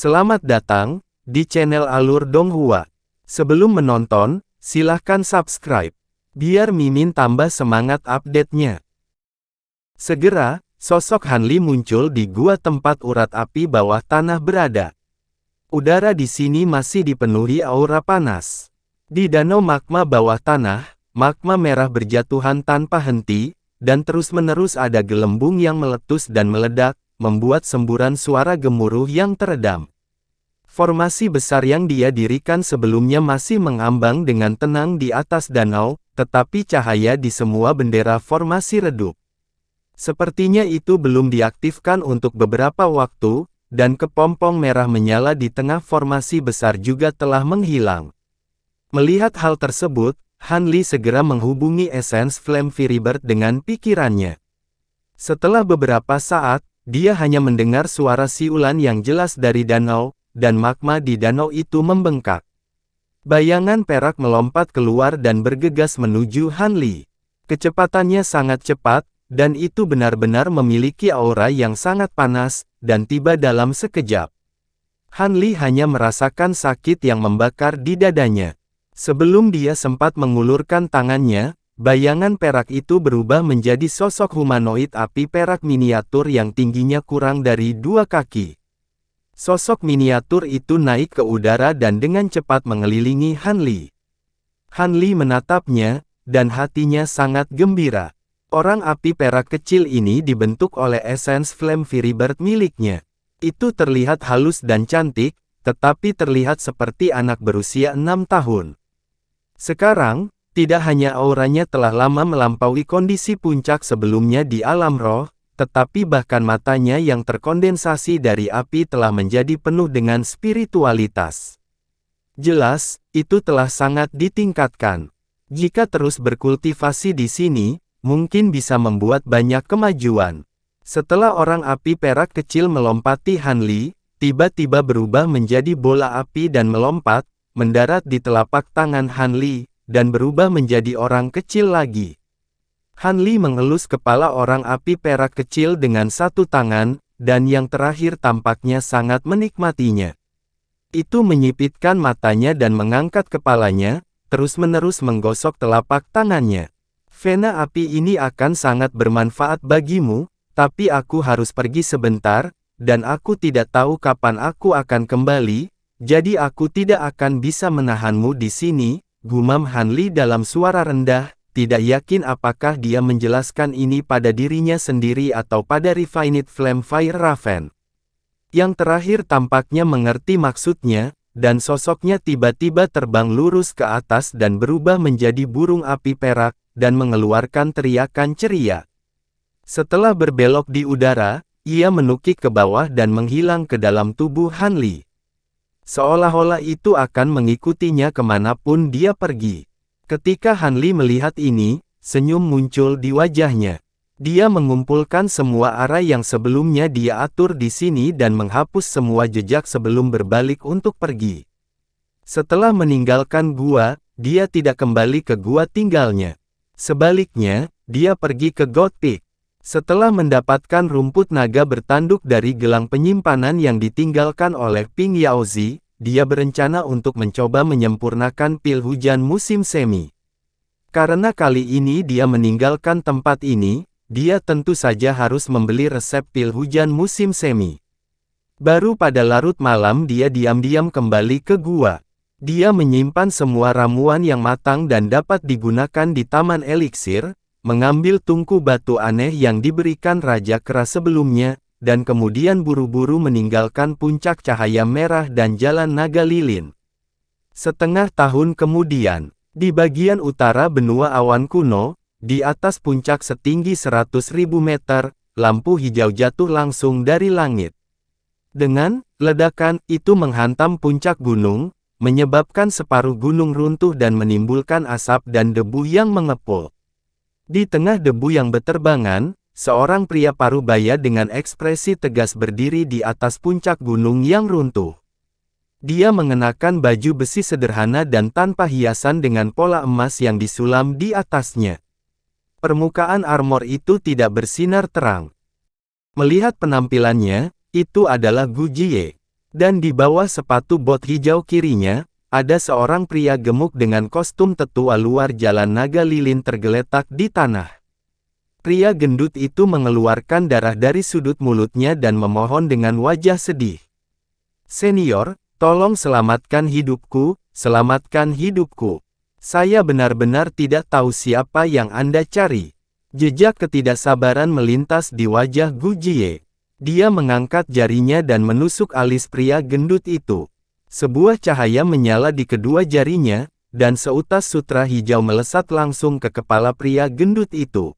Selamat datang di channel Alur Donghua. Sebelum menonton, silahkan subscribe, biar Mimin tambah semangat update-nya. Segera, sosok Hanli muncul di gua tempat urat api bawah tanah berada. Udara di sini masih dipenuhi aura panas. Di danau magma bawah tanah, magma merah berjatuhan tanpa henti, dan terus-menerus ada gelembung yang meletus dan meledak, membuat semburan suara gemuruh yang teredam. Formasi besar yang dia dirikan sebelumnya masih mengambang dengan tenang di atas danau, tetapi cahaya di semua bendera formasi redup. Sepertinya itu belum diaktifkan untuk beberapa waktu, dan kepompong merah menyala di tengah formasi besar juga telah menghilang. Melihat hal tersebut, Hanli segera menghubungi Essence Flame Firebird dengan pikirannya. Setelah beberapa saat, dia hanya mendengar suara siulan yang jelas dari danau, dan magma di danau itu membengkak. Bayangan perak melompat keluar dan bergegas menuju Hanli. Kecepatannya sangat cepat, dan itu benar-benar memiliki aura yang sangat panas, dan tiba dalam sekejap. Hanli hanya merasakan sakit yang membakar di dadanya. Sebelum dia sempat mengulurkan tangannya, bayangan perak itu berubah menjadi sosok humanoid api perak miniatur yang tingginya kurang dari 2 kaki. Sosok miniatur itu naik ke udara dan dengan cepat mengelilingi Hanli. Hanli menatapnya, dan hatinya sangat gembira. Orang api perak kecil ini dibentuk oleh Essence Flame Firebird miliknya. Itu terlihat halus dan cantik, tetapi terlihat seperti anak berusia 6 tahun. Sekarang, tidak hanya auranya telah lama melampaui kondisi puncak sebelumnya di alam roh, tetapi bahkan matanya yang terkondensasi dari api telah menjadi penuh dengan spiritualitas. Jelas, itu telah sangat ditingkatkan. Jika terus berkultivasi di sini, mungkin bisa membuat banyak kemajuan. Setelah orang api perak kecil melompati Hanli, tiba-tiba berubah menjadi bola api dan melompat, mendarat di telapak tangan Hanli, dan berubah menjadi orang kecil lagi. Hanli mengelus kepala orang api perak kecil dengan satu tangan, dan yang terakhir tampaknya sangat menikmatinya. Itu menyipitkan matanya dan mengangkat kepalanya, terus-menerus menggosok telapak tangannya. Vena api ini akan sangat bermanfaat bagimu, tapi aku harus pergi sebentar, dan aku tidak tahu kapan aku akan kembali, jadi aku tidak akan bisa menahanmu di sini, gumam Hanli dalam suara rendah, tidak yakin apakah dia menjelaskan ini pada dirinya sendiri atau pada Refined Flame Fire Raven. Yang terakhir tampaknya mengerti maksudnya, dan sosoknya tiba-tiba terbang lurus ke atas dan berubah menjadi burung api perak, dan mengeluarkan teriakan ceria. Setelah berbelok di udara, ia menukik ke bawah dan menghilang ke dalam tubuh Hanli. Seolah-olah itu akan mengikutinya kemanapun dia pergi. Ketika Hanli melihat ini, senyum muncul di wajahnya. Dia mengumpulkan semua arah yang sebelumnya dia atur di sini dan menghapus semua jejak sebelum berbalik untuk pergi. Setelah meninggalkan gua, dia tidak kembali ke gua tinggalnya. Sebaliknya, dia pergi ke God Peak. Setelah mendapatkan rumput naga bertanduk dari gelang penyimpanan yang ditinggalkan oleh Ping Yaozi, dia berencana untuk mencoba menyempurnakan pil hujan musim semi. Karena kali ini dia meninggalkan tempat ini, dia tentu saja harus membeli resep pil hujan musim semi. Baru pada larut malam dia diam-diam kembali ke gua. Dia menyimpan semua ramuan yang matang dan dapat digunakan di Taman Eliksir, mengambil tungku batu aneh yang diberikan Raja Kera sebelumnya, dan kemudian buru-buru meninggalkan puncak cahaya merah dan jalan naga lilin. Setengah tahun kemudian, di bagian utara benua awan kuno, di atas puncak setinggi 100.000 meter, lampu hijau jatuh langsung dari langit. Dengan ledakan, itu menghantam puncak gunung, menyebabkan separuh gunung runtuh dan menimbulkan asap dan debu yang mengepul. Di tengah debu yang beterbangan, seorang pria parubaya dengan ekspresi tegas berdiri di atas puncak gunung yang runtuh. Dia mengenakan baju besi sederhana dan tanpa hiasan dengan pola emas yang disulam di atasnya. Permukaan armor itu tidak bersinar terang. Melihat penampilannya, itu adalah Gu Jie. Dan di bawah sepatu bot hijau kirinya, ada seorang pria gemuk dengan kostum tetua luar jalan naga lilin tergeletak di tanah. Pria gendut itu mengeluarkan darah dari sudut mulutnya dan memohon dengan wajah sedih. "Senior, tolong selamatkan hidupku, selamatkan hidupku. Saya benar-benar tidak tahu siapa yang Anda cari." Jejak ketidaksabaran melintas di wajah Gu Jie. Dia mengangkat jarinya dan menusuk alis pria gendut itu. Sebuah cahaya menyala di kedua jarinya, dan seutas sutra hijau melesat langsung ke kepala pria gendut itu.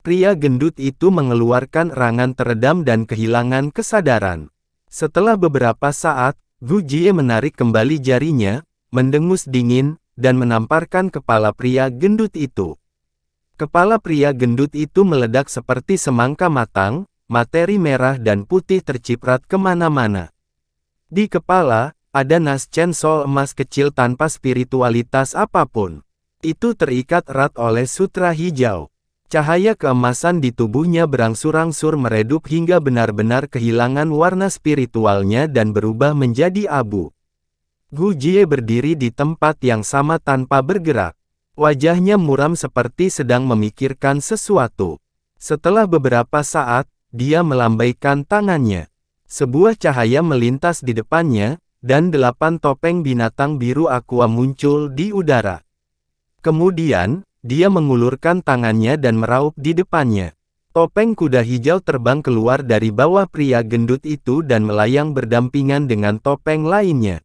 Pria gendut itu mengeluarkan erangan teredam dan kehilangan kesadaran. Setelah beberapa saat, Gu Jie menarik kembali jarinya, mendengus dingin, dan menamparkan kepala pria gendut itu. Kepala pria gendut itu meledak seperti semangka matang, materi merah dan putih terciprat kemana-mana. Di kepala, ada nas chainsaw emas kecil tanpa spiritualitas apapun. Itu terikat erat oleh sutra hijau. Cahaya keemasan di tubuhnya berangsur-angsur meredup hingga benar-benar kehilangan warna spiritualnya dan berubah menjadi abu. Gu Jie berdiri di tempat yang sama tanpa bergerak. Wajahnya muram seperti sedang memikirkan sesuatu. Setelah beberapa saat, dia melambaikan tangannya. Sebuah cahaya melintas di depannya, dan 8 topeng binatang biru aqua muncul di udara. Kemudian, dia mengulurkan tangannya dan meraup di depannya. Topeng kuda hijau terbang keluar dari bawah pria gendut itu dan melayang berdampingan dengan topeng lainnya.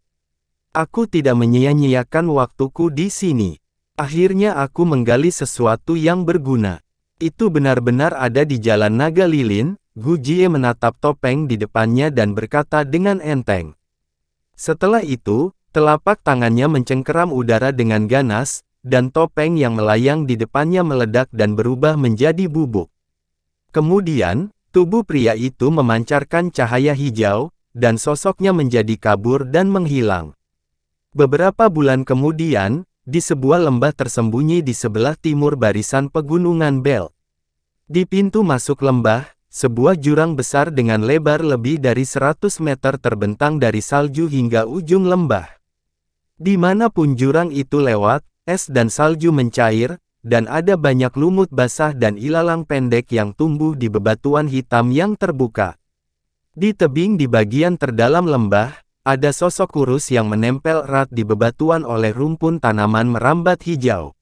"Aku tidak menyia-nyiakan waktuku di sini. Akhirnya aku menggali sesuatu yang berguna. Itu benar-benar ada di jalan naga lilin." Gu Jie menatap topeng di depannya dan berkata dengan enteng. Setelah itu, telapak tangannya mencengkeram udara dengan ganas, dan topeng yang melayang di depannya meledak dan berubah menjadi bubuk. Kemudian, tubuh pria itu memancarkan cahaya hijau, dan sosoknya menjadi kabur dan menghilang. Beberapa bulan kemudian, di sebuah lembah tersembunyi di sebelah timur barisan pegunungan Belt. Di pintu masuk lembah, sebuah jurang besar dengan lebar lebih dari 100 meter terbentang dari salju hingga ujung lembah. Dimanapun jurang itu lewat, es dan salju mencair, dan ada banyak lumut basah dan ilalang pendek yang tumbuh di bebatuan hitam yang terbuka. Di tebing di bagian terdalam lembah, ada sosok kurus yang menempel erat di bebatuan oleh rumpun tanaman merambat hijau.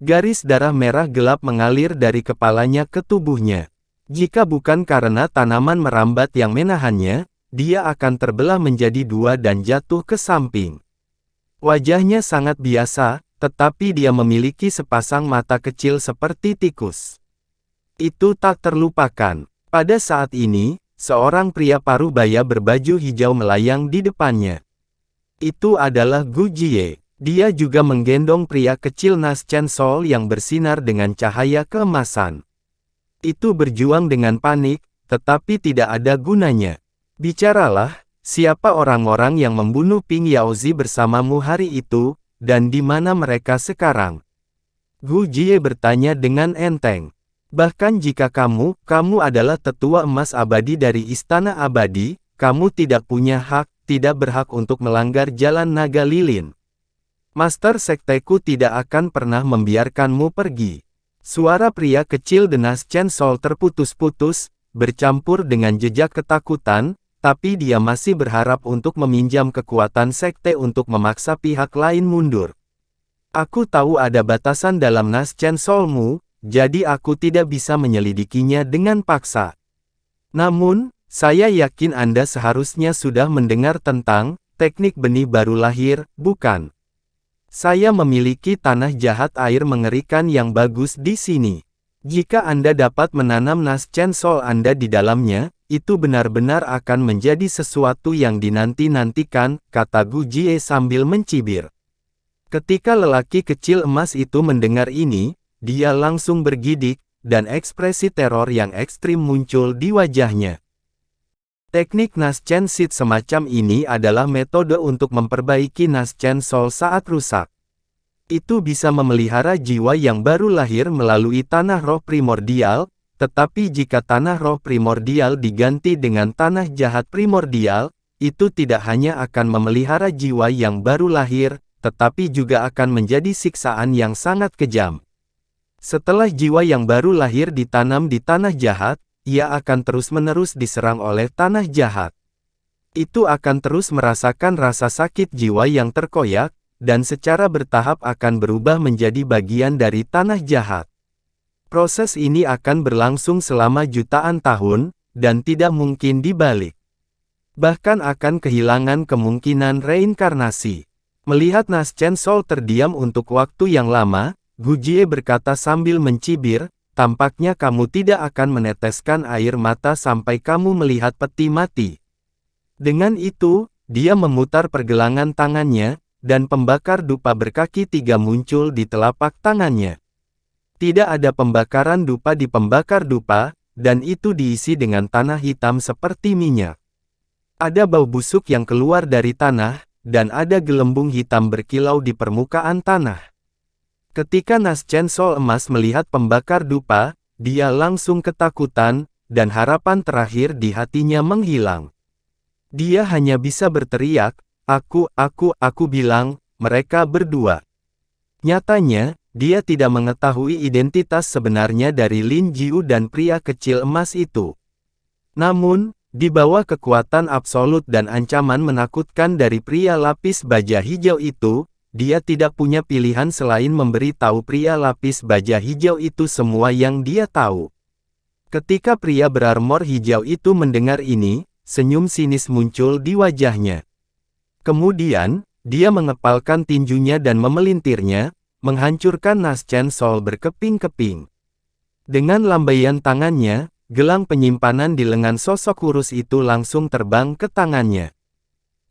Garis darah merah gelap mengalir dari kepalanya ke tubuhnya. Jika bukan karena tanaman merambat yang menahannya, dia akan terbelah menjadi dua dan jatuh ke samping. Wajahnya sangat biasa, tetapi dia memiliki sepasang mata kecil seperti tikus. Itu tak terlupakan. Pada saat ini, seorang pria parubaya berbaju hijau melayang di depannya. Itu adalah Gu Jie. Dia juga menggendong pria kecil nas chainsaw yang bersinar dengan cahaya keemasan. Itu berjuang dengan panik, tetapi tidak ada gunanya. "Bicaralah, siapa orang-orang yang membunuh Ping Yaozi bersamamu hari itu, dan di mana mereka sekarang?" Gu Jie bertanya dengan enteng. "Bahkan jika kamu adalah tetua emas abadi dari Istana Abadi, kamu tidak punya hak, tidak berhak untuk melanggar jalan naga lilin. Master sekteku tidak akan pernah membiarkanmu pergi." Suara pria kecil Denas Chainsaw terputus-putus, bercampur dengan jejak ketakutan, tapi dia masih berharap untuk meminjam kekuatan sekte untuk memaksa pihak lain mundur. "Aku tahu ada batasan dalam nas chainsaw-mu, jadi aku tidak bisa menyelidikinya dengan paksa. Namun, saya yakin Anda seharusnya sudah mendengar tentang teknik benih baru lahir, bukan? Saya memiliki tanah jahat air mengerikan yang bagus di sini. Jika Anda dapat menanam nas chainsaw Anda di dalamnya, itu benar-benar akan menjadi sesuatu yang dinanti-nantikan," kata Gu Jie sambil mencibir. Ketika lelaki kecil emas itu mendengar ini, dia langsung bergidik, dan ekspresi teror yang ekstrim muncul di wajahnya. Teknik nas chainsaw semacam ini adalah metode untuk memperbaiki nas chainsaw saat rusak. Itu bisa memelihara jiwa yang baru lahir melalui tanah roh primordial, tetapi jika tanah roh primordial diganti dengan tanah jahat primordial, itu tidak hanya akan memelihara jiwa yang baru lahir, tetapi juga akan menjadi siksaan yang sangat kejam. Setelah jiwa yang baru lahir ditanam di tanah jahat, ia akan terus-menerus diserang oleh tanah jahat. Itu akan terus merasakan rasa sakit jiwa yang terkoyak, dan secara bertahap akan berubah menjadi bagian dari tanah jahat. Proses ini akan berlangsung selama jutaan tahun, dan tidak mungkin dibalik. Bahkan akan kehilangan kemungkinan reinkarnasi. Melihat Naschen Sol terdiam untuk waktu yang lama, Gu Jie berkata sambil mencibir, tampaknya kamu tidak akan meneteskan air mata sampai kamu melihat peti mati. Dengan itu, dia memutar pergelangan tangannya, dan pembakar dupa berkaki 3 muncul di telapak tangannya. Tidak ada pembakaran dupa di pembakar dupa, dan itu diisi dengan tanah hitam seperti minyak. Ada bau busuk yang keluar dari tanah, dan ada gelembung hitam berkilau di permukaan tanah. Ketika Naschen Sol emas melihat pembakar dupa, dia langsung ketakutan, dan harapan terakhir di hatinya menghilang. Dia hanya bisa berteriak, aku bilang, mereka berdua. Nyatanya, dia tidak mengetahui identitas sebenarnya dari Lin Jiu dan pria kecil emas itu. Namun, di bawah kekuatan absolut dan ancaman menakutkan dari pria lapis baja hijau itu, dia tidak punya pilihan selain memberi tahu pria lapis baja hijau itu semua yang dia tahu. Ketika pria berarmor hijau itu mendengar ini, senyum sinis muncul di wajahnya. Kemudian, dia mengepalkan tinjunya dan memelintirnya, menghancurkan Naschen Sol berkeping-keping. Dengan lambaian tangannya, gelang penyimpanan di lengan sosok kurus itu langsung terbang ke tangannya.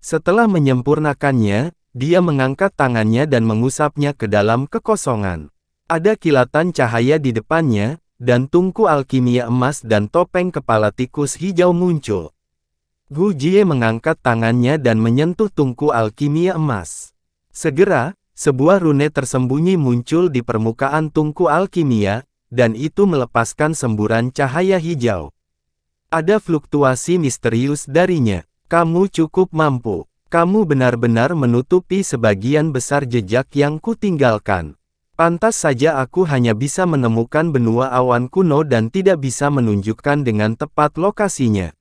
Setelah menyempurnakannya, dia mengangkat tangannya dan mengusapnya ke dalam kekosongan. Ada kilatan cahaya di depannya, dan tungku alkimia emas dan topeng kepala tikus hijau muncul. Gu Jie mengangkat tangannya dan menyentuh tungku alkimia emas. Segera, sebuah rune tersembunyi muncul di permukaan tungku alkimia, dan itu melepaskan semburan cahaya hijau. Ada fluktuasi misterius darinya. Kamu cukup mampu. Kamu benar-benar menutupi sebagian besar jejak yang kutinggalkan. Pantas saja aku hanya bisa menemukan benua awan kuno dan tidak bisa menunjukkan dengan tepat lokasinya.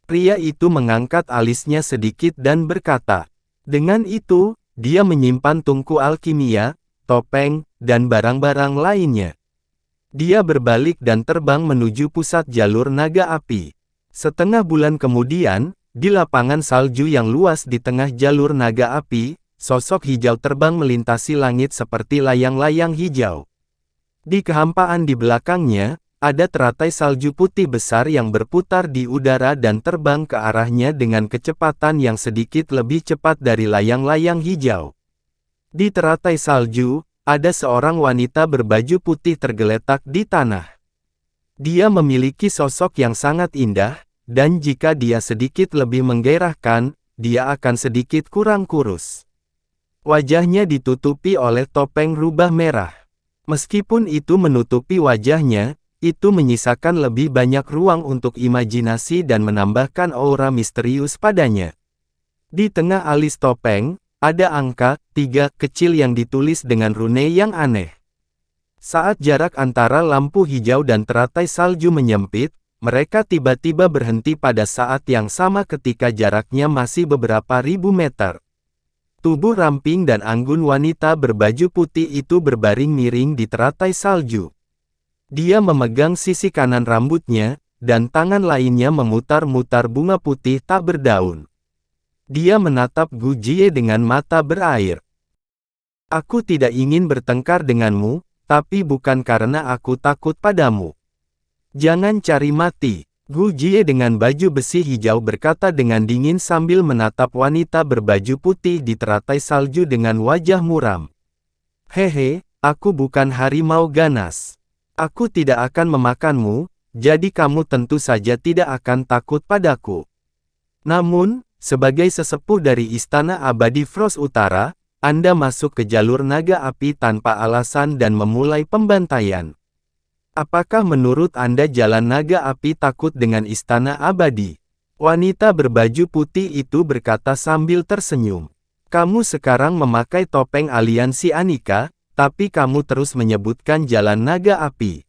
Pria itu mengangkat alisnya sedikit dan berkata. Dengan itu, dia menyimpan tungku alkimia, topeng, dan barang-barang lainnya. Dia berbalik dan terbang menuju pusat jalur naga api. Setengah bulan kemudian, di lapangan salju yang luas di tengah jalur naga api, sosok hijau terbang melintasi langit seperti layang-layang hijau. Di kehampaan di belakangnya, ada teratai salju putih besar yang berputar di udara dan terbang ke arahnya dengan kecepatan yang sedikit lebih cepat dari layang-layang hijau. Di teratai salju, ada seorang wanita berbaju putih tergeletak di tanah. Dia memiliki sosok yang sangat indah, dan jika dia sedikit lebih menggairahkan, dia akan sedikit kurang kurus. Wajahnya ditutupi oleh topeng rubah merah. Meskipun itu menutupi wajahnya, itu menyisakan lebih banyak ruang untuk imajinasi dan menambahkan aura misterius padanya. Di tengah alis topeng, ada angka 3 kecil yang ditulis dengan rune yang aneh. Saat jarak antara lampu hijau dan teratai salju menyempit, mereka tiba-tiba berhenti pada saat yang sama ketika jaraknya masih beberapa ribu meter. Tubuh ramping dan anggun wanita berbaju putih itu berbaring miring di teratai salju. Dia memegang sisi kanan rambutnya, dan tangan lainnya memutar-mutar bunga putih tak berdaun. Dia menatap Gu Jie dengan mata berair. Aku tidak ingin bertengkar denganmu, tapi bukan karena aku takut padamu. Jangan cari mati. Gu Jie dengan baju besi hijau berkata dengan dingin sambil menatap wanita berbaju putih di teratai salju dengan wajah muram. Hehe, aku bukan harimau ganas. Aku tidak akan memakanmu, jadi kamu tentu saja tidak akan takut padaku. Namun, sebagai sesepuh dari Istana Abadi Frost Utara, Anda masuk ke jalur naga api tanpa alasan dan memulai pembantaian. Apakah menurut Anda jalan naga api takut dengan Istana Abadi? Wanita berbaju putih itu berkata sambil tersenyum. Kamu sekarang memakai topeng aliansi Anika, tapi kamu terus menyebutkan jalan naga api.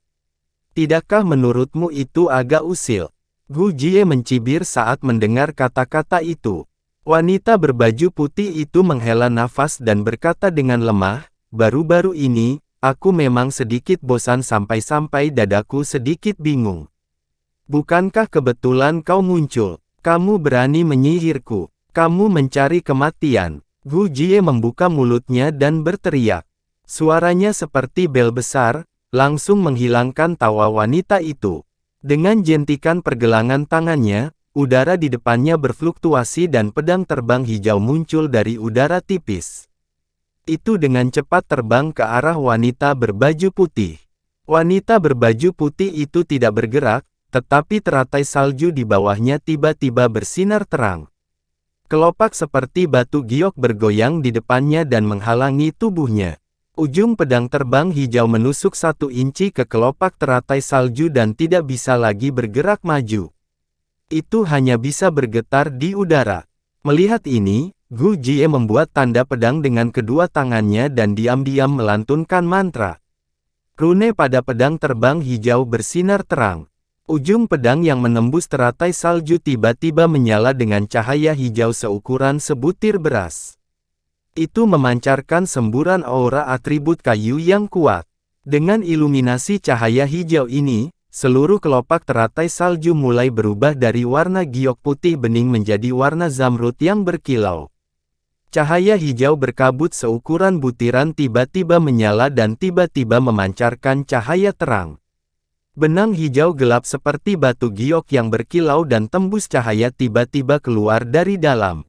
Tidakkah menurutmu itu agak usil? Gu Jie mencibir saat mendengar kata-kata itu. Wanita berbaju putih itu menghela nafas dan berkata dengan lemah, baru-baru ini, aku memang sedikit bosan sampai-sampai dadaku sedikit bingung. Bukankah kebetulan kau muncul? Kamu berani menyihirku. Kamu mencari kematian. Gu Jie membuka mulutnya dan berteriak. Suaranya seperti bel besar, langsung menghilangkan tawa wanita itu. Dengan jentikan pergelangan tangannya, udara di depannya berfluktuasi dan pedang terbang hijau muncul dari udara tipis. Itu dengan cepat terbang ke arah wanita berbaju putih. Wanita berbaju putih itu tidak bergerak, tetapi teratai salju di bawahnya tiba-tiba bersinar terang. Kelopak seperti batu giok bergoyang di depannya dan menghalangi tubuhnya. Ujung pedang terbang hijau menusuk 1 inci ke kelopak teratai salju dan tidak bisa lagi bergerak maju. Itu hanya bisa bergetar di udara. Melihat ini, Gu Jie membuat tanda pedang dengan kedua tangannya dan diam-diam melantunkan mantra. Rune pada pedang terbang hijau bersinar terang. Ujung pedang yang menembus teratai salju tiba-tiba menyala dengan cahaya hijau seukuran sebutir beras. Itu memancarkan semburan aura atribut kayu yang kuat. Dengan iluminasi cahaya hijau ini, seluruh kelopak teratai salju mulai berubah dari warna giok putih bening menjadi warna zamrud yang berkilau. Cahaya hijau berkabut seukuran butiran tiba-tiba menyala dan tiba-tiba memancarkan cahaya terang. Benang hijau gelap seperti batu giok yang berkilau dan tembus cahaya tiba-tiba keluar dari dalam.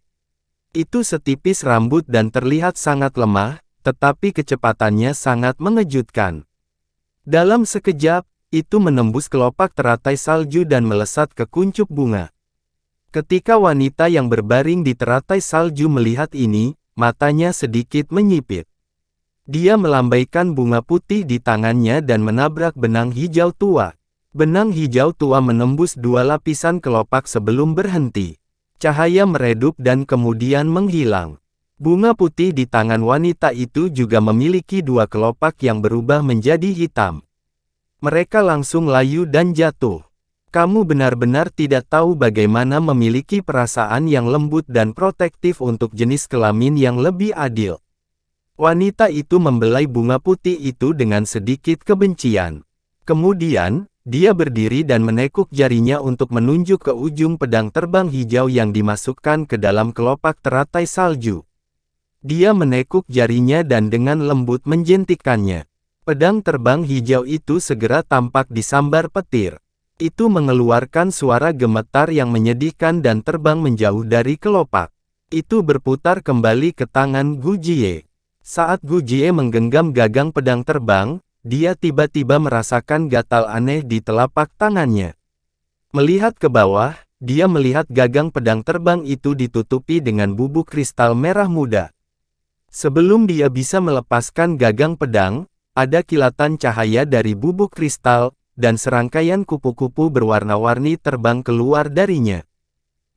Itu setipis rambut dan terlihat sangat lemah, tetapi kecepatannya sangat mengejutkan. Dalam sekejap, itu menembus kelopak teratai salju dan melesat ke kuncup bunga. Ketika wanita yang berbaring di teratai salju melihat ini, matanya sedikit menyipit. Dia melambaikan bunga putih di tangannya dan menabrak benang hijau tua. Benang hijau tua menembus 2 lapisan kelopak sebelum berhenti. Cahaya meredup dan kemudian menghilang. Bunga putih di tangan wanita itu juga memiliki 2 kelopak yang berubah menjadi hitam. Mereka langsung layu dan jatuh. Kamu benar-benar tidak tahu bagaimana memiliki perasaan yang lembut dan protektif untuk jenis kelamin yang lebih adil. Wanita itu membelai bunga putih itu dengan sedikit kebencian. Kemudian, dia berdiri dan menekuk jarinya untuk menunjuk ke ujung pedang terbang hijau yang dimasukkan ke dalam kelopak teratai salju. Dia menekuk jarinya dan dengan lembut menjentikkannya. Pedang terbang hijau itu segera tampak disambar petir. Itu mengeluarkan suara gemetar yang menyedihkan dan terbang menjauh dari kelopak. Itu berputar kembali ke tangan Gu Jie. Saat Gu Jie menggenggam gagang pedang terbang, dia tiba-tiba merasakan gatal aneh di telapak tangannya. Melihat ke bawah, dia melihat gagang pedang terbang itu ditutupi dengan bubuk kristal merah muda. Sebelum dia bisa melepaskan gagang pedang, ada kilatan cahaya dari bubuk kristal, dan serangkaian kupu-kupu berwarna-warni terbang keluar darinya.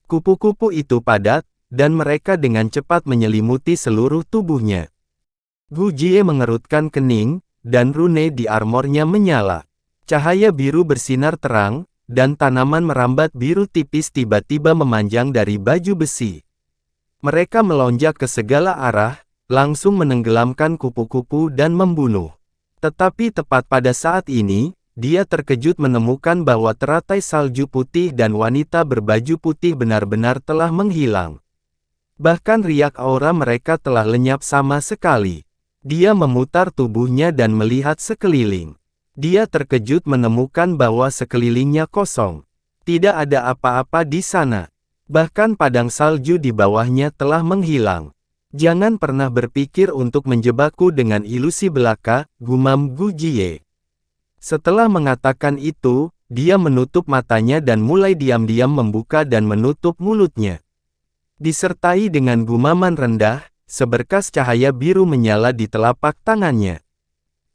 Kupu-kupu itu padat, dan mereka dengan cepat menyelimuti seluruh tubuhnya. Gu Jie mengerutkan kening, dan rune di armornya menyala. Cahaya biru bersinar terang, dan tanaman merambat biru tipis tiba-tiba memanjang dari baju besi. Mereka melonjak ke segala arah, langsung menenggelamkan kupu-kupu dan membunuh. Tetapi tepat pada saat ini, dia terkejut menemukan bahwa teratai salju putih dan wanita berbaju putih benar-benar telah menghilang. Bahkan riak aura mereka telah lenyap sama sekali. Dia memutar tubuhnya dan melihat sekeliling. Dia terkejut menemukan bahwa sekelilingnya kosong. Tidak ada apa-apa di sana. Bahkan padang salju di bawahnya telah menghilang. Jangan pernah berpikir untuk menjebakku dengan ilusi belaka, gumam Gu Jie. Setelah mengatakan itu, dia menutup matanya dan mulai diam-diam membuka dan menutup mulutnya. Disertai dengan gumaman rendah, seberkas cahaya biru menyala di telapak tangannya.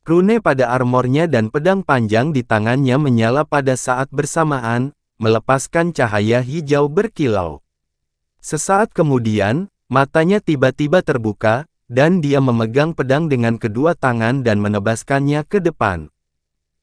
Rune pada armornya dan pedang panjang di tangannya menyala pada saat bersamaan, melepaskan cahaya hijau berkilau. Sesaat kemudian, matanya tiba-tiba terbuka, dan dia memegang pedang dengan kedua tangan dan menebaskannya ke depan.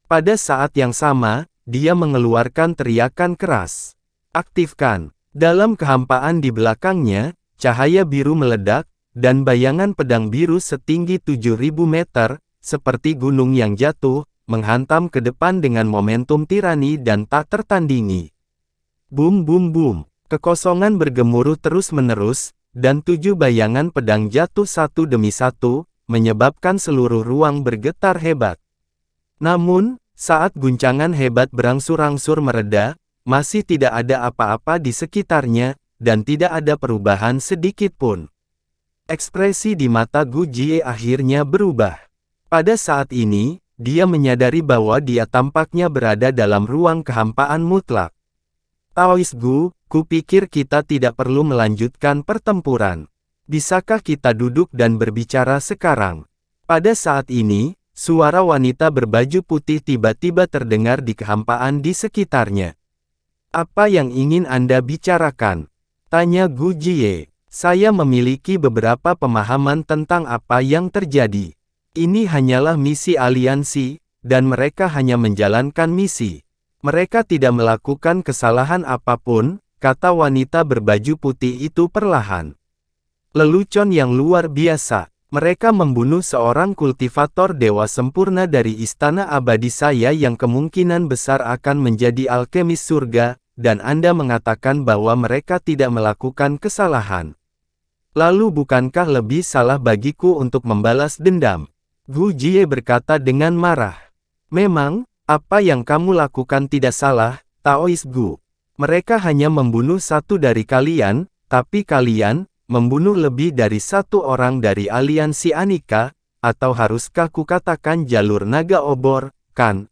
Pada saat yang sama, dia mengeluarkan teriakan keras. Aktifkan. Dalam kehampaan di belakangnya, cahaya biru meledak, dan bayangan pedang biru setinggi 7.000 meter, seperti gunung yang jatuh, menghantam ke depan dengan momentum tirani dan tak tertandingi. Bum bum bum, kekosongan bergemuruh terus-menerus, dan 7 bayangan pedang jatuh satu demi satu, menyebabkan seluruh ruang bergetar hebat. Namun, saat guncangan hebat berangsur-angsur mereda, masih tidak ada apa-apa di sekitarnya, dan tidak ada perubahan sedikit pun. Ekspresi di mata Gu Jie akhirnya berubah. Pada saat ini, dia menyadari bahwa dia tampaknya berada dalam ruang kehampaan mutlak. Taois Gu, kupikir kita tidak perlu melanjutkan pertempuran. Bisakah kita duduk dan berbicara sekarang? Pada saat ini, suara wanita berbaju putih tiba-tiba terdengar di kehampaan di sekitarnya. Apa yang ingin Anda bicarakan? Tanya Gu Jie. Saya memiliki beberapa pemahaman tentang apa yang terjadi. Ini hanyalah misi aliansi, dan mereka hanya menjalankan misi. Mereka tidak melakukan kesalahan apapun, kata wanita berbaju putih itu perlahan. Lelucon yang luar biasa. Mereka membunuh seorang kultivator dewa sempurna dari istana abadi saya yang kemungkinan besar akan menjadi alkemis surga, dan Anda mengatakan bahwa mereka tidak melakukan kesalahan. Lalu bukankah lebih salah bagiku untuk membalas dendam? Gu Jie berkata dengan marah. Memang, apa yang kamu lakukan tidak salah, Taois Gu. Mereka hanya membunuh satu dari kalian, tapi kalian membunuh lebih dari satu orang dari aliansi Anika, atau haruskah kukatakan jalur naga obor, kan?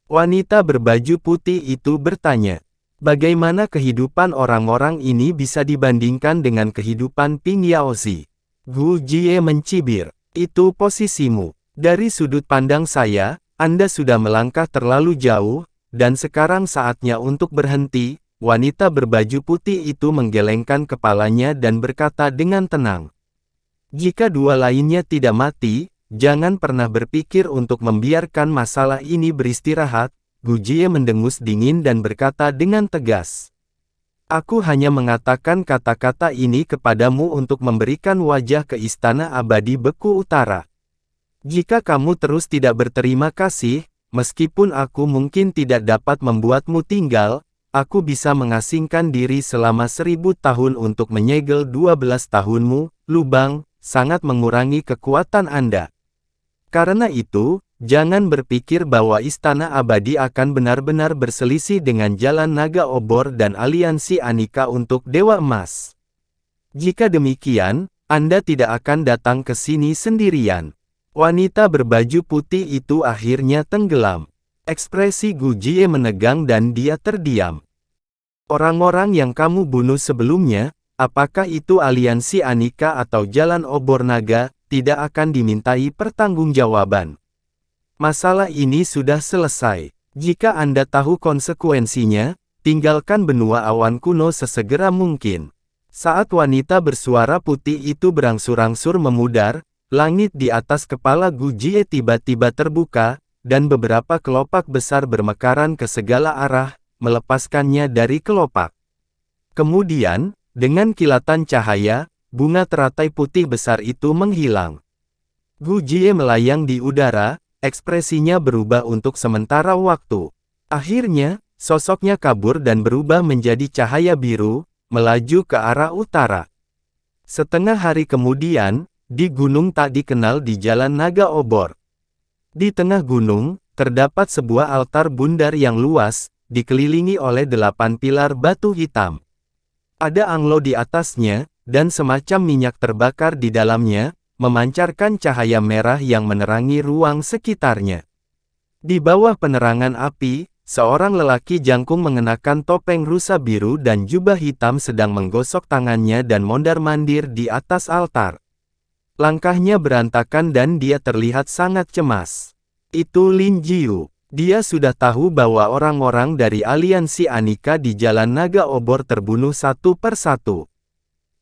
Wanita berbaju putih itu bertanya. Bagaimana kehidupan orang-orang ini bisa dibandingkan dengan kehidupan Ping Yaozi? Gu Jie mencibir. Itu posisimu. Dari sudut pandang saya, Anda sudah melangkah terlalu jauh, dan sekarang saatnya untuk berhenti. Wanita berbaju putih itu menggelengkan kepalanya dan berkata dengan tenang. Jika dua lainnya tidak mati, jangan pernah berpikir untuk membiarkan masalah ini beristirahat. Gu Jie mendengus dingin dan berkata dengan tegas. Aku hanya mengatakan kata-kata ini kepadamu untuk memberikan wajah ke Istana Abadi Beku Utara. Jika kamu terus tidak berterima kasih, meskipun aku mungkin tidak dapat membuatmu tinggal, aku bisa mengasingkan diri selama 1000 tahun untuk menyegel 12 tahunmu, lubang, sangat mengurangi kekuatan Anda. Karena itu, jangan berpikir bahwa Istana Abadi akan benar-benar berselisih dengan Jalan Naga Obor dan Aliansi Anika untuk Dewa Emas. Jika demikian, Anda tidak akan datang ke sini sendirian. Wanita berbaju putih itu akhirnya tenggelam. Ekspresi Gu Jie menegang dan dia terdiam. Orang-orang yang kamu bunuh sebelumnya, apakah itu Aliansi Anika atau Jalan Obor Naga, tidak akan dimintai pertanggungjawaban. Masalah ini sudah selesai. Jika Anda tahu konsekuensinya, tinggalkan benua awan kuno sesegera mungkin. Saat wanita bersuara putih itu berangsur-angsur memudar, langit di atas kepala Gu Jie tiba-tiba terbuka, dan beberapa kelopak besar bermekaran ke segala arah, melepaskannya dari kelopak. Kemudian, dengan kilatan cahaya, bunga teratai putih besar itu menghilang. Gu Jie melayang di udara, ekspresinya berubah untuk sementara waktu. Akhirnya, sosoknya kabur dan berubah menjadi cahaya biru, melaju ke arah utara. Setengah hari kemudian, di gunung tak dikenal di Jalan Naga Obor. Di tengah gunung, terdapat sebuah altar bundar yang luas, dikelilingi oleh 8 pilar batu hitam. Ada anglo di atasnya, dan semacam minyak terbakar di dalamnya, memancarkan cahaya merah yang menerangi ruang sekitarnya. Di bawah penerangan api, seorang lelaki jangkung mengenakan topeng rusa biru dan jubah hitam sedang menggosok tangannya dan mondar-mandir di atas altar. Langkahnya berantakan dan dia terlihat sangat cemas. Itu Lin Jiu. Dia sudah tahu bahwa orang-orang dari aliansi Anika di Jalan Naga Obor terbunuh satu persatu.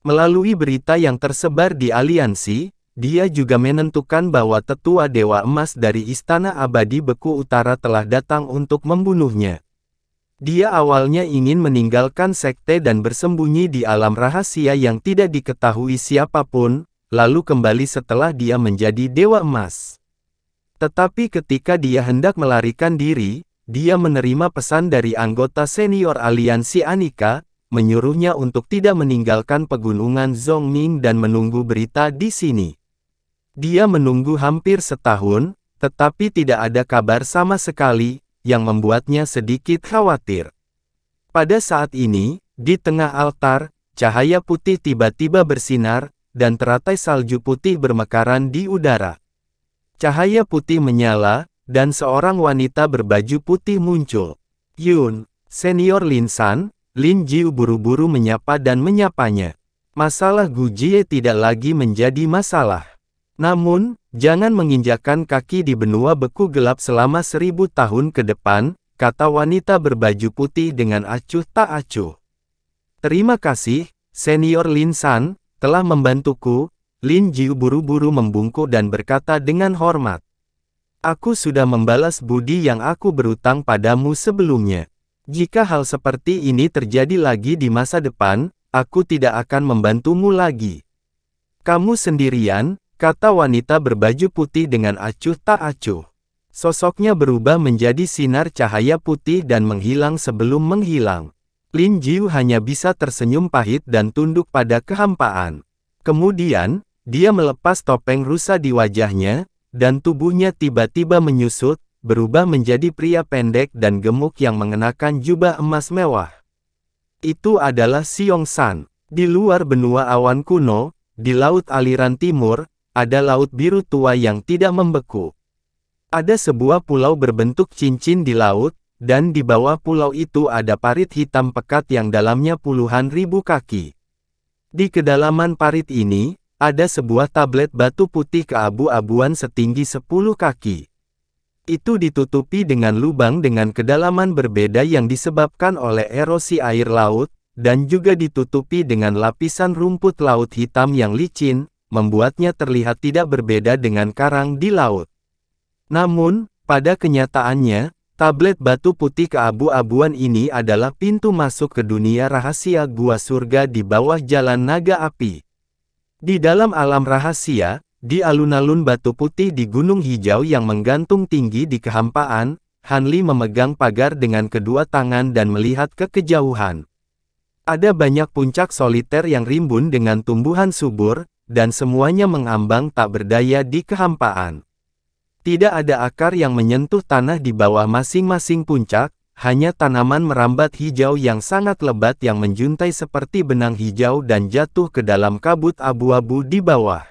Melalui berita yang tersebar di aliansi, dia juga menentukan bahwa tetua Dewa Emas dari Istana Abadi Beku Utara telah datang untuk membunuhnya. Dia awalnya ingin meninggalkan sekte dan bersembunyi di alam rahasia yang tidak diketahui siapapun, lalu kembali setelah dia menjadi Dewa Emas. Tetapi ketika dia hendak melarikan diri, dia menerima pesan dari anggota senior aliansi Anika, menyuruhnya untuk tidak meninggalkan pegunungan Zhongming dan menunggu berita di sini. Dia menunggu hampir setahun, tetapi tidak ada kabar sama sekali, yang membuatnya sedikit khawatir. Pada saat ini, di tengah altar, cahaya putih tiba-tiba bersinar, dan teratai salju putih bermekaran di udara. Cahaya putih menyala, dan seorang wanita berbaju putih muncul. Yun, senior Lin San, Lin Jiu buru-buru menyapa dan menyapanya. Masalah Gu Jie tidak lagi menjadi masalah. Namun, jangan menginjakkan kaki di benua beku gelap selama 1000 tahun ke depan, kata wanita berbaju putih dengan acuh tak acuh. Terima kasih, senior Lin San, telah membantuku. Lin Jiu buru-buru membungkuk dan berkata dengan hormat. Aku sudah membalas budi yang aku berutang padamu sebelumnya. Jika hal seperti ini terjadi lagi di masa depan, aku tidak akan membantumu lagi. Kamu sendirian, kata wanita berbaju putih dengan acuh tak acuh. Sosoknya berubah menjadi sinar cahaya putih dan menghilang sebelum menghilang. Lin Jiu hanya bisa tersenyum pahit dan tunduk pada kehampaan. Kemudian, dia melepas topeng rusa di wajahnya, dan tubuhnya tiba-tiba menyusut, berubah menjadi pria pendek dan gemuk yang mengenakan jubah emas mewah. Itu adalah Xiong San. Di luar benua awan kuno, di laut aliran timur, ada laut biru tua yang tidak membeku. Ada sebuah pulau berbentuk cincin di laut, dan di bawah pulau itu ada parit hitam pekat yang dalamnya puluhan ribu kaki. Di kedalaman parit ini, ada sebuah tablet batu putih keabu-abuan setinggi 10 kaki. Itu ditutupi dengan lubang dengan kedalaman berbeda yang disebabkan oleh erosi air laut, dan juga ditutupi dengan lapisan rumput laut hitam yang licin, membuatnya terlihat tidak berbeda dengan karang di laut. Namun, pada kenyataannya, tablet batu putih keabu-abuan ini adalah pintu masuk ke dunia rahasia gua surga di bawah jalan naga api. Di dalam alam rahasia, di alun-alun batu putih di Gunung Hijau yang menggantung tinggi di kehampaan, Han Li memegang pagar dengan kedua tangan dan melihat ke kejauhan. Ada banyak puncak soliter yang rimbun dengan tumbuhan subur, dan semuanya mengambang tak berdaya di kehampaan. Tidak ada akar yang menyentuh tanah di bawah masing-masing puncak, hanya tanaman merambat hijau yang sangat lebat yang menjuntai seperti benang hijau dan jatuh ke dalam kabut abu-abu di bawah.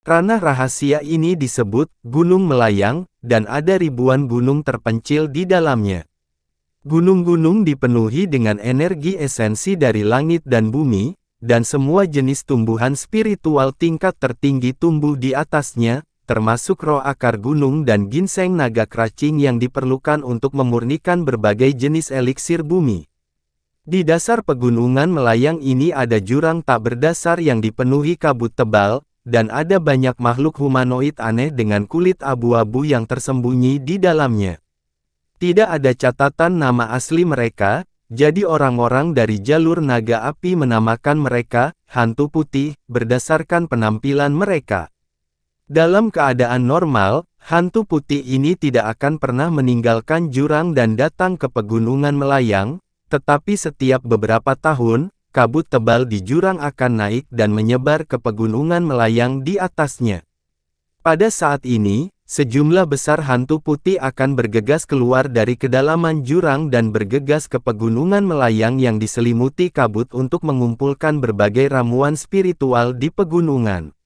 Ranah rahasia ini disebut Gunung Melayang, dan ada ribuan gunung terpencil di dalamnya. Gunung-gunung dipenuhi dengan energi esensi dari langit dan bumi, dan semua jenis tumbuhan spiritual tingkat tertinggi tumbuh di atasnya, termasuk roh akar gunung dan ginseng naga kracing yang diperlukan untuk memurnikan berbagai jenis eliksir bumi. Di dasar pegunungan Melayang ini ada jurang tak berdasar yang dipenuhi kabut tebal, dan ada banyak makhluk humanoid aneh dengan kulit abu-abu yang tersembunyi di dalamnya. Tidak ada catatan nama asli mereka, jadi orang-orang dari jalur naga api menamakan mereka hantu putih berdasarkan penampilan mereka. Dalam keadaan normal, hantu putih ini tidak akan pernah meninggalkan jurang dan datang ke pegunungan Melayang, tetapi setiap beberapa tahun, kabut tebal di jurang akan naik dan menyebar ke pegunungan Melayang di atasnya. Pada saat ini, sejumlah besar hantu putih akan bergegas keluar dari kedalaman jurang dan bergegas ke pegunungan Melayang yang diselimuti kabut untuk mengumpulkan berbagai ramuan spiritual di pegunungan.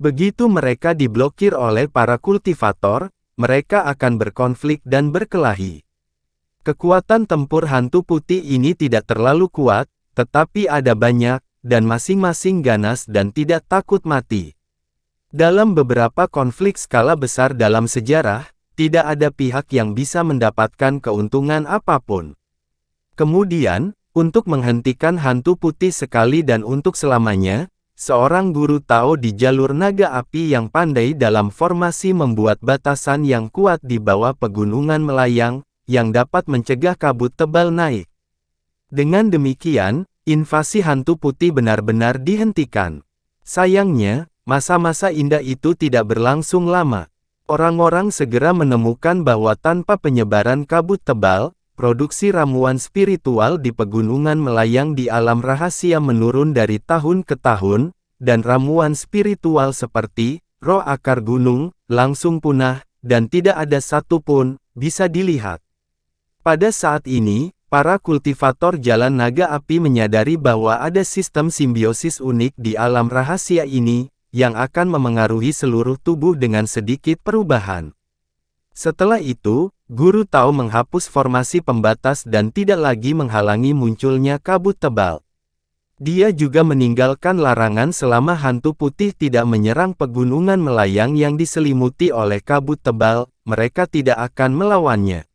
Begitu mereka diblokir oleh para kultivator, mereka akan berkonflik dan berkelahi. Kekuatan tempur hantu putih ini tidak terlalu kuat, tetapi ada banyak, dan masing-masing ganas dan tidak takut mati. Dalam beberapa konflik skala besar dalam sejarah, tidak ada pihak yang bisa mendapatkan keuntungan apapun. Kemudian, untuk menghentikan hantu putih sekali dan untuk selamanya, seorang guru Tao di jalur naga api yang pandai dalam formasi membuat batasan yang kuat di bawah pegunungan melayang, yang dapat mencegah kabut tebal naik. Dengan demikian, invasi hantu putih benar-benar dihentikan. Sayangnya, masa-masa indah itu tidak berlangsung lama. Orang-orang segera menemukan bahwa tanpa penyebaran kabut tebal, produksi ramuan spiritual di pegunungan melayang di alam rahasia menurun dari tahun ke tahun, dan ramuan spiritual seperti roh akar gunung langsung punah, dan tidak ada satupun bisa dilihat. Pada saat ini, para kultivator jalan naga api menyadari bahwa ada sistem simbiosis unik di alam rahasia ini, yang akan memengaruhi seluruh tubuh dengan sedikit perubahan. Setelah itu, Guru Tao menghapus formasi pembatas dan tidak lagi menghalangi munculnya kabut tebal. Dia juga meninggalkan larangan selama hantu putih tidak menyerang pegunungan melayang yang diselimuti oleh kabut tebal, mereka tidak akan melawannya.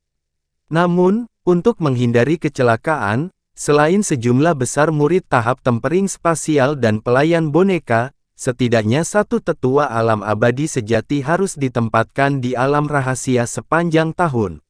Namun, untuk menghindari kecelakaan, selain sejumlah besar murid tahap tempering spasial dan pelayan boneka, setidaknya satu tetua alam abadi sejati harus ditempatkan di alam rahasia sepanjang tahun.